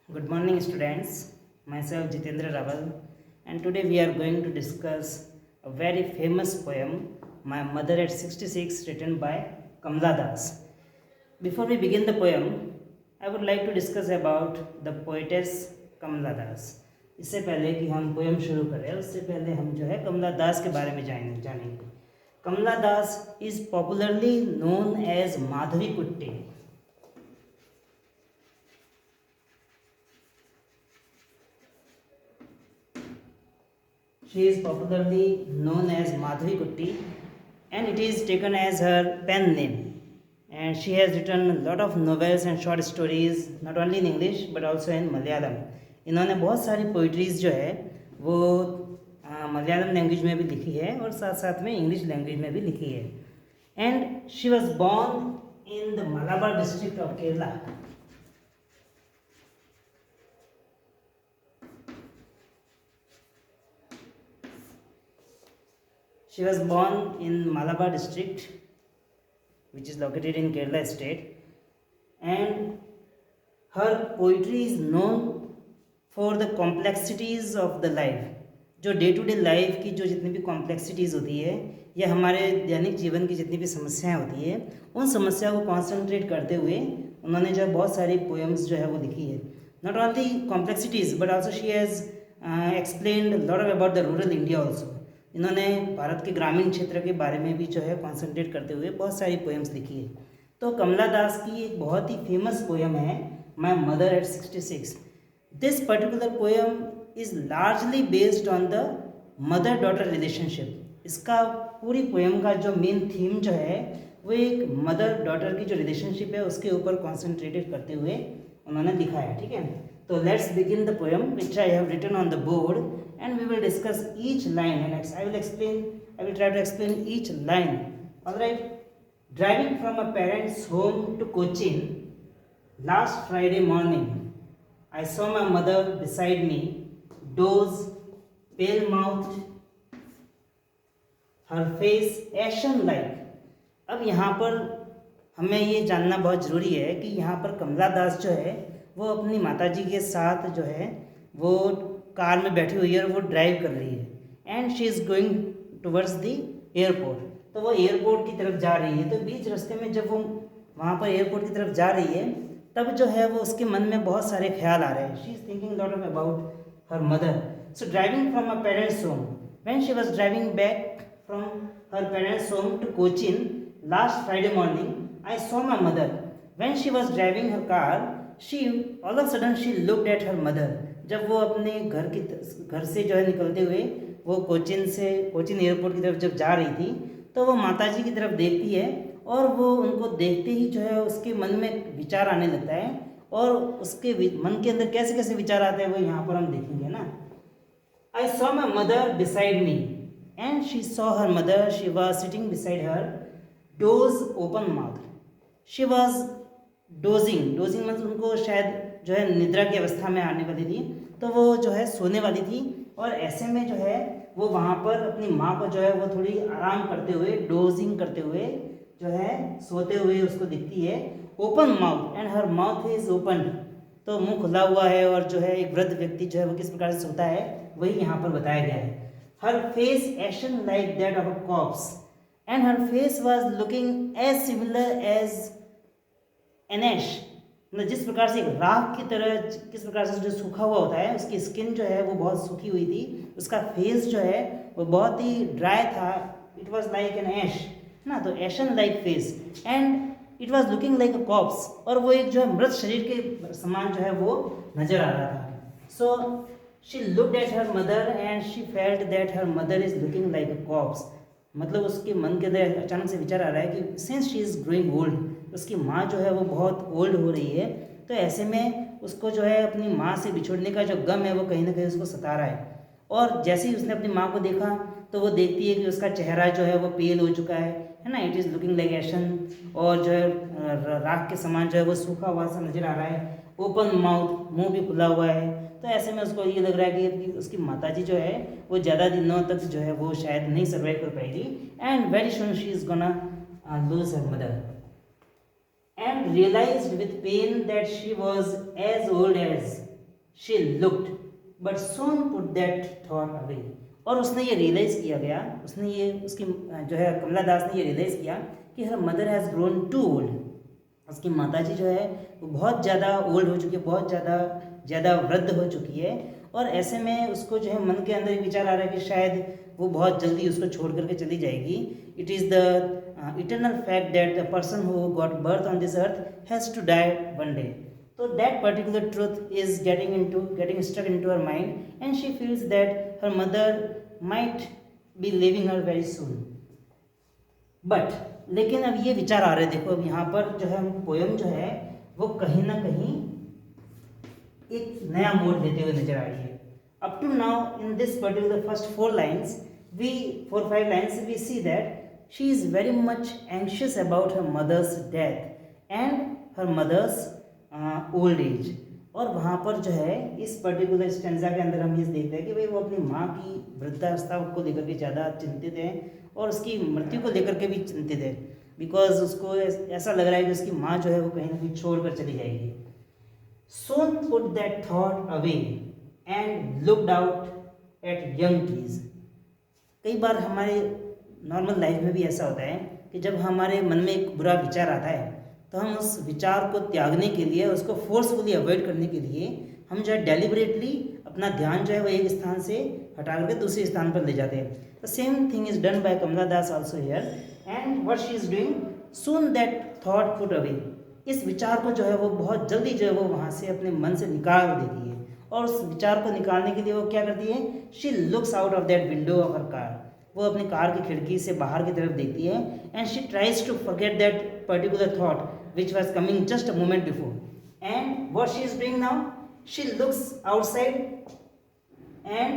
Good morning, students. Myself Jitendra Raval, and today we are going to discuss a very famous poem, My Mother at 66, written by Kamla Das. Before we begin the poem, I would like to discuss about the poetess Kamla Das. इससे पहले कि हम poem शुरू करें उससे पहले हम जो है कमला दास के बारे में जानेंगे. Kamala Das is popularly known as Madhavi Kutty. She is popularly known as Madhavi Kutti and it is taken as her pen name. And she has written a lot of novels and short stories, not only in English but also in Malayalam. इन्होंने बहुत सारी poetries जो है वो Malayalam language में भी लिखी है और साथ साथ में इंग्लिश लैंग्वेज में भी लिखी है. And she was born in the Malabar district of Kerala. She was born in Malabar district, which is located in Kerala state, and her poetry is known for the complexities of the life. जो day to day life की जो जितनी भी complexities होती है या हमारे दैनिक जीवन की जितनी भी समस्याएं होती है उन समस्या को कॉन्सेंट्रेट करते हुए उन्होंने जो बहुत सारी पोएम्स जो है वो लिखी है. Not only complexities but also she has explained lot of about the rural India also. इन्होंने भारत के ग्रामीण क्षेत्र के बारे में भी जो है कॉन्सेंट्रेट करते हुए बहुत सारी पोएम्स लिखी है. तो कमला दास की एक बहुत ही फेमस पोएम है my mother eight 66. This particular poem is largely based on the mother daughter relationship. इसका पूरी पोएम का जो मेन थीम जो है वो एक मदर डॉटर की जो रिलेशनशिप है उसके ऊपर कॉन्सेंट्रेटेड करते हुए उन्होंने लिखा है. ठीक है, तो let's begin the poem which I have written on the board and we will discuss each line and I will try to explain each line. All right. Driving from a parent's home to Cochin last Friday morning, I saw my mother beside me, doze, pale mouthed, her face ashen like. अब यहाँ पर हमें ये जानना बहुत ज़रूरी है कि यहाँ पर कमला दास जो है वो अपनी माताजी के साथ जो है वो कार में बैठी हुई है और वो ड्राइव कर रही है. And she is going towards the airport. तो वो एयरपोर्ट की तरफ जा रही है. तो बीच रास्ते में जब वो वहाँ पर एयरपोर्ट की तरफ जा रही है तब जो है वो उसके मन में बहुत सारे ख्याल आ रहे हैं. She is thinking lot of about her mother. So driving from a parents home, when she was driving back from her parents home to Cochin last Friday morning, I saw my mother. When she was driving her car, she all of sudden she looked at her mother. जब वो अपने घर से जो है निकलते हुए वो कोचिन एयरपोर्ट की तरफ जब जा रही थी तो वो माताजी की तरफ देखती है और वो उनको देखते ही जो है उसके मन में विचार आने लगता है. और उसके मन के अंदर कैसे कैसे विचार आते हैं वो यहाँ पर हम देखेंगे ना. आई saw my mother beside me and she saw her mother. She was sitting beside her, dose open mouth. She was dosing मतलब उनको शायद जो है निद्रा की अवस्था में आने वाली थी. तो वो जो है सोने वाली थी और ऐसे में जो है वो वहाँ पर अपनी माँ को जो है वो थोड़ी आराम करते हुए डोजिंग करते हुए जो है सोते हुए उसको दिखती है. Open mouth and her mouth is open. तो मुंह खुला हुआ है और जो है एक वृद्ध व्यक्ति जो है वो किस प्रकार से सोता है वही यहाँ पर बताया गया है. Her face ashen like that of a corpse and her face was looking as similar as an ash. मतलब जिस प्रकार से राख की तरह किस प्रकार से जो सूखा हुआ होता है उसकी स्किन जो है वो बहुत सूखी हुई थी. उसका फेस जो है वो बहुत ही ड्राई था. इट वॉज लाइक एन ऐश ना, तो एशन like face and it was looking like a cops. और वो एक जो है मृत शरीर के समान जो है वो नजर आ रहा था. So she looked at her mother and she felt that her mother is looking like a cops. मतलब उसके मन के अंदर अचानक से विचार आ रहा है कि since she is growing old, उसकी माँ जो है वो बहुत ओल्ड हो रही है. तो ऐसे में उसको जो है अपनी माँ से बिछोड़ने का जो गम है वो कहीं ना कहीं उसको सता रहा है. और जैसे ही उसने अपनी माँ को देखा तो वो देखती है कि उसका चेहरा जो है वो पेल हो चुका है ना. इट इज़ लुकिंग लाइक एशन. और जो है राख के समान जो है वो सूखा हुआ सा नज़र आ रहा है. ओपन माउथ, मुंह भी खुला हुआ है. तो ऐसे में उसको ये लग रहा है कि उसकी माताजी जो है वो ज़्यादा दिनों तक जो है वो शायद नहीं सर्वाइव कर पाएगी. And very soon she is gonna lose her mother. And realized with pain that she was as old as she looked but soon put that thought away. और उसने ये रियलाइज़ किया गया, उसने ये उसकी जो है कमला दास ने ये रियलाइज़ किया कि her mother has grown too old. उसकी माताजी जो है वो बहुत ज़्यादा ओल्ड हो चुकी है, बहुत ज़्यादा वृद्ध हो चुकी है. और ऐसे में उसको जो है मन के अंदर एक विचार आ रहा है कि शायद वो बहुत जल्दी उसको छोड़ करके चली जाएगी. It is the eternal fact that the person who got birth on this earth has to die one day. So that particular truth is getting stuck into her mind, and she feels that her mother might be leaving her very soon. But लेकिन अब ये विचार आ रहे हैं, देखो अब यहाँ पर जो है पोयम जो है वो कहीं ना कहीं एक नया मोड लेते हुए नजर आ रही है. Up to now in this particular first 4-5 lines we see that she is very much anxious about her mother's death and her mother's old age. और वहाँ पर जो है इस पर्टिकुलर स्टेंजा के अंदर हम ये देखते हैं कि भाई वो अपनी माँ की वृद्धावस्था को लेकर के ज़्यादा चिंतित है और उसकी मृत्यु को लेकर के भी चिंतित है, बिकॉज उसको ऐसा लग रहा है कि उसकी माँ जो है वो कहीं ना कहीं छोड़ कर चली जाएगी. Soon put that thought away and looked out at young trees. कई बार हमारे नॉर्मल लाइफ में भी ऐसा होता है कि जब हमारे मन में एक बुरा विचार आता है तो हम उस विचार को त्यागने के लिए, उसको फोर्सफुली अवॉइड करने के लिए हम जो है डेलिबरेटली अपना ध्यान जो है वो एक स्थान से हटा करके दूसरे स्थान पर ले जाते हैं. The same thing is done by Kamala Das also here. And what she is doing, soon that thought put away. इस विचार को जो है वो बहुत जल्दी जो है वो वहाँ से अपने मन से निकाल देती है. और उस विचार को निकालने के लिए वो क्या करती है, she looks out of that window of her car. वो अपनी कार की खिड़की से बाहर की तरफ देखती है. And she tries to forget that particular thought which was coming just a moment before. And what she is doing now, she looks outside, and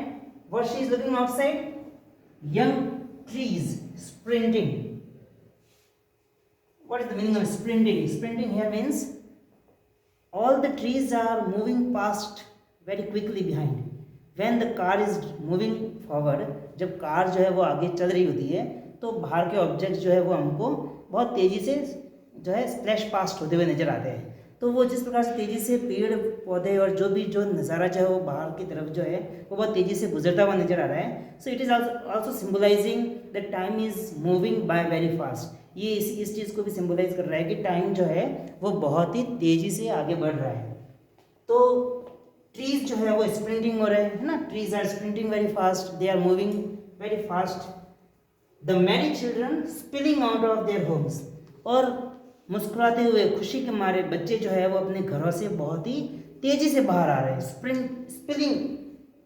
what she is looking outside, young trees sprinting. What is the meaning of sprinting? Sprinting here means all the trees are moving past very quickly behind. When the car is moving forward, जब car जो है वो आगे चल रही होती है तो बाहर के ऑब्जेक्ट्स जो है वो हमको बहुत तेज़ी से जो है स्प्लैश पास्ट होते हुए नजर आते हैं. तो वो जिस प्रकार से तेज़ी से पेड़ पौधे और जो नज़ारा जो है वो बाहर की तरफ जो है वो बहुत तेज़ी से गुजरता हुआ नजर आ रहा है. So it is also symbolising the time is moving by very fast. ये इस चीज़ को भी सिम्बलाइज कर रहा है कि टाइम जो है वो बहुत ही तेज़ी से आगे बढ़ रहा है. तो ट्रीज जो है वो स्प्रिंटिंग हो रहे हैं ना, trees are sprinting very fast, they are moving very fast. The merry children spilling out of their homes. और मुस्कुराते हुए खुशी के मारे बच्चे जो है वो अपने घरों से बहुत ही तेजी से बाहर आ रहे हैं. Spilling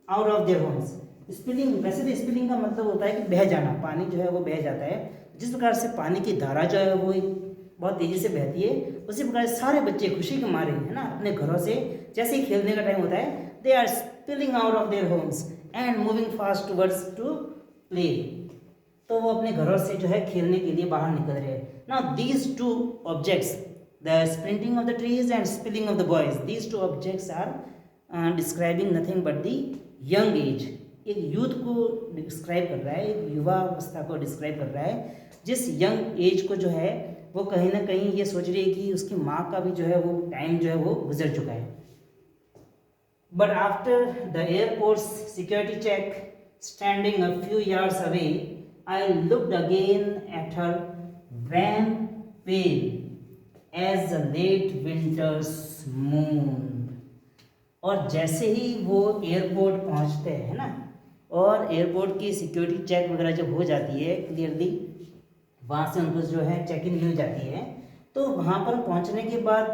out of their Holmes. Spilling, वैसे तो स्पिलिंग का मतलब होता है कि बह जाना, पानी जो है वो बह जाता है. जिस प्रकार से पानी की धारा जो है वो बहुत तेजी से बहती है, उसी प्रकार सारे बच्चे खुशी के मारे है ना अपने घरों से, जैसे ही खेलने का टाइम होता है, they are spilling out of their homes and moving fast towards to play. तो वो अपने घरों से जो है खेलने के लिए बाहर निकल रहे हैं. Now these two objects, the sprinting of the trees and spilling of the boys, these two objects are describing nothing but the young age. एक यूथ को डिस्क्राइब कर रहा है, एक युवा अवस्था को डिस्क्राइब कर रहा है, जिस यंग एज को जो है वो कहीं ना कहीं ये सोच रही है कि उसकी माँ का भी जो है वो टाइम जो है वो गुजर चुका है. But after the airport security check standing a few yards away, I looked again at her wan pale as a late winter's moon. और जैसे ही वो एयरपोर्ट पहुंचते हैं ना, और एयरपोर्ट की सिक्योरिटी चेक वगैरह जब हो जाती है क्लियरली, वहाँ से उनको जो है चेक इन मिल जाती है, तो वहाँ पर पहुँचने के बाद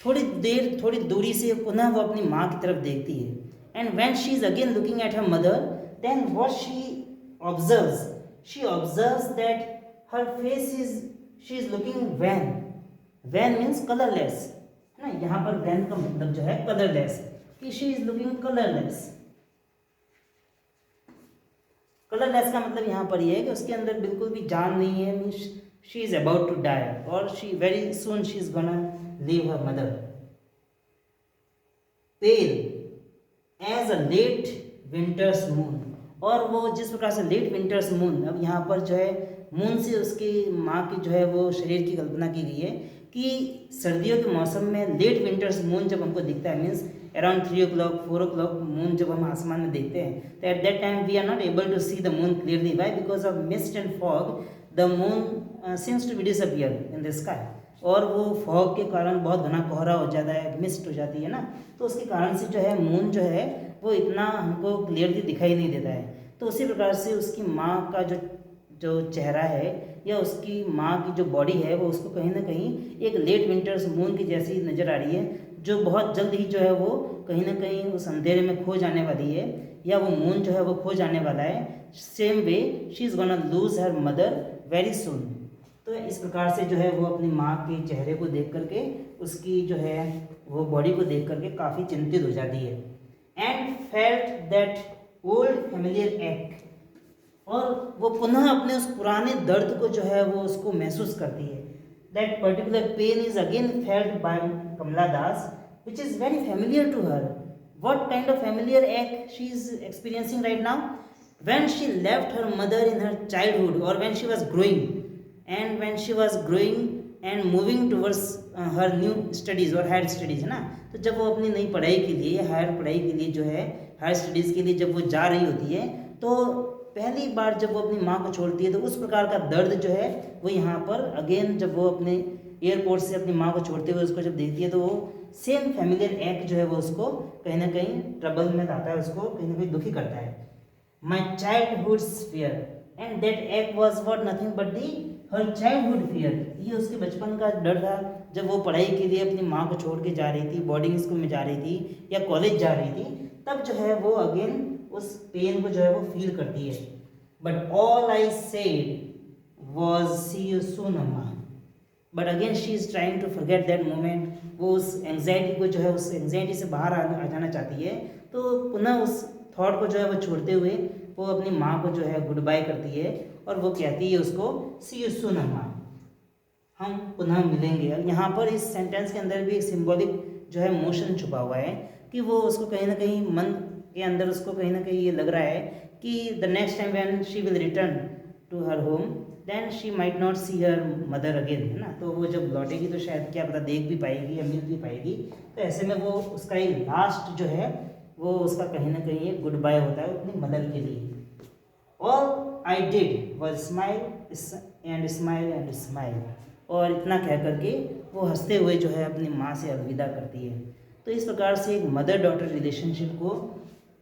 थोड़ी दूरी से पुनः वो अपनी माँ की तरफ देखती है. And when she is again looking at her mother, then what she observes that her face is, she is looking wan. Wan means colorless है ना. यहाँ पर wan का मतलब जो है colorless, कि she is looking colorless. colorless का मतलब यहाँ पर ये है कि उसके अंदर बिल्कुल भी जान नहीं है. Means she is about to die or she very soon she is gonna leave her mother. Pale as a late winter's moon. और वो जिस प्रकार से लेट विंटर्स मून, अब यहाँ पर जो है मून से उसकी माँ की जो है वो शरीर की कल्पना की गई है, कि सर्दियों के मौसम में लेट विंटर्स मून जब हमको दिखता है, means around 3 o'clock 4 o'clock moon जब हम आसमान में देखते हैं, तो at that time we are not able to see the moon clearly. Why? Because of mist and fog the moon seems to be disappear in the sky. और वो fog के कारण बहुत घना कोहरा हो जाता है, मिस्ट हो जाती है ना, तो उसके कारण से जो है मून जो है वो इतना हमको क्लियरली दिखाई नहीं देता है. तो उसी प्रकार से उसकी माँ का जो चेहरा है या उसकी माँ की जो बॉडी है वो उसको कहीं ना कहीं एक लेट विंटर्स मून की जैसी नज़र आ रही है, जो बहुत जल्द ही जो है वो कहीं ना कहीं उस अंधेरे में खो जाने वाली है, या वो मून जो है वो खो जाने वाला है. Same way she is gonna lose her mother very soon. तो इस प्रकार से जो है वो अपनी माँ के चेहरे को देख करके, उसकी जो है वो बॉडी को देख करके काफ़ी चिंतित हो जाती है. And felt that old familiar एक, और वो पुनः अपने उस पुराने दर्द को जो है वो उसको महसूस करती है. That particular pain is again felt by Kamala Das, which is very familiar to her. What kind of familiar ache she is experiencing right now? When she left her mother in her childhood, or when she was growing, and when she was growing and moving towards her new studies or higher studies, है ना. तो जब वो अपनी नई पढ़ाई के लिए, हायर पढ़ाई के लिए जो है, हायर स्टडीज़ के लिए जब वो जा रही होती है, तो पहली बार जब वो अपनी माँ को छोड़ती है तो उस प्रकार का दर्द जो है वो यहाँ पर अगेन जब वो अपने एयरपोर्ट से अपनी माँ को छोड़ते हुए उसको जब देखती है, तो वो सेम फैमिलियर एक जो है वो उसको कहीं ना कहीं ट्रबल में लाता है, उसको कहीं ना कहीं दुखी करता है. My childhood fear, and that ache was what nothing but the her childhood fear. ये उसके बचपन का डर था, जब वो पढ़ाई के लिए अपनी माँ को छोड़ के जा रही थी, बोर्डिंग स्कूल में जा रही थी या कॉलेज जा रही थी, तब जो है वो अगेन उस पेन को जो है वो फील करती है. But all I said was see you soon Amma. But again she is trying to forget that moment. वो उस एंग्जाइटी को जो है, उस एंग्जाइटी से बाहर आ जाना चाहती है, तो पुनः उस थॉट को जो है वो छोड़ते हुए वो अपनी माँ को जो है गुड बाय करती है, और वो कहती है उसको सी यू सून अम्मा, हम पुनः मिलेंगे. यहाँ पर इस सेंटेंस के अंदर भी एक सिंबॉलिक जो है मोशन छुपा हुआ है, कि वो उसको कहीं ना कहीं मन के अंदर उसको कहीं ना कहीं ये लग रहा है कि the next time when she will return to her home then she might not see her mother again, है ना. तो वो जब लौटेगी तो शायद क्या पता देख भी पाएगी या मिल भी पाएगी. तो ऐसे में वो उसका एक लास्ट जो है वो उसका कहीं ना कहीं एक गुड बाय होता है अपनी मदर के लिए. All I did was smile and smile and smile. और इतना कह करके वो हंसते हुए जो है अपनी माँ से अलविदा करती है. तो इस प्रकार से एक मदर डॉटर रिलेशनशिप को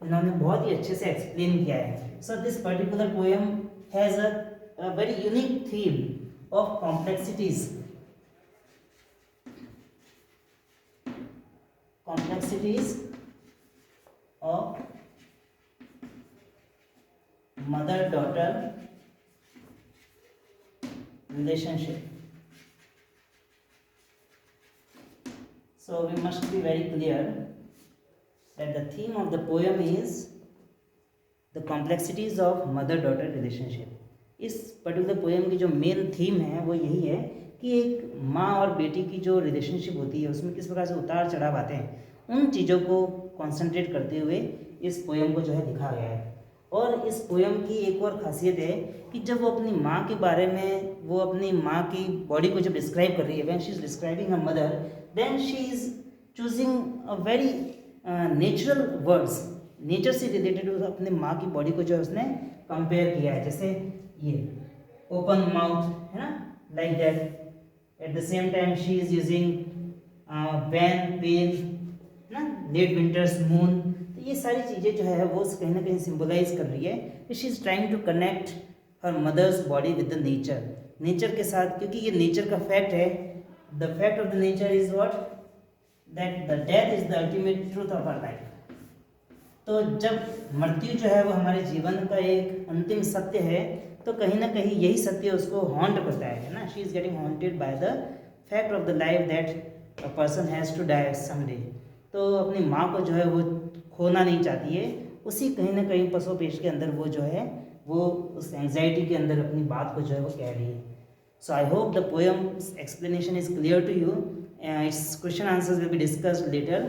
इन्होंने बहुत ही अच्छे से एक्सप्लेन किया है. So this particular poem has a very unique theme of complexities of mother daughter relationship. So we must be very clear that the theme of the poem is the complexities of mother daughter relationship. इस particular poem की जो main theme है वो यही है कि एक माँ और बेटी की जो रिलेशनशिप होती है उसमें किस प्रकार से उतार चढ़ाव आते हैं, उन चीज़ों को कॉन्सेंट्रेट करते हुए इस पोएम को जो है लिखा गया है. और इस पोएम की एक और खासियत है कि जब वो अपनी माँ के बारे में, वो अपनी माँ की बॉडी को जब डिस्क्राइब कर रही है, when she is describing a mother, then she is choosing a very natural words. Nature से रिलेटेड अपनी माँ की बॉडी को जो है उसने कंपेयर किया है. जैसे ये ओपन माउथ, है ना, like that. At the same time she is using wan pale, ना, लेट विंटर्स मून. तो ये सारी चीज़ें जो है वो कहीं ना कहीं सिंबलाइज कर रही है. She is trying to connect her mother's body with the nature. Nature के साथ, क्योंकि ये नेचर का फैक्ट है. The fact of the nature is what, that the death is the ultimate truth of our life. तो जब मृत्यु जो है वो हमारे जीवन का एक अंतिम सत्य है, तो कहीं ना कहीं यही सत्य उसको हॉन्ट करता है ना. She is getting haunted by the fact of the life that a person has to die someday. तो अपनी माँ को जो है वो खोना नहीं चाहती है. उसी कहीं ना कहीं पसोपेश के अंदर वो जो है वो उस एंग्जाइटी के अंदर अपनी बात को जो है वो कह रही है. So I hope the poem explanation is clear to you. Its question answers will be discussed letter.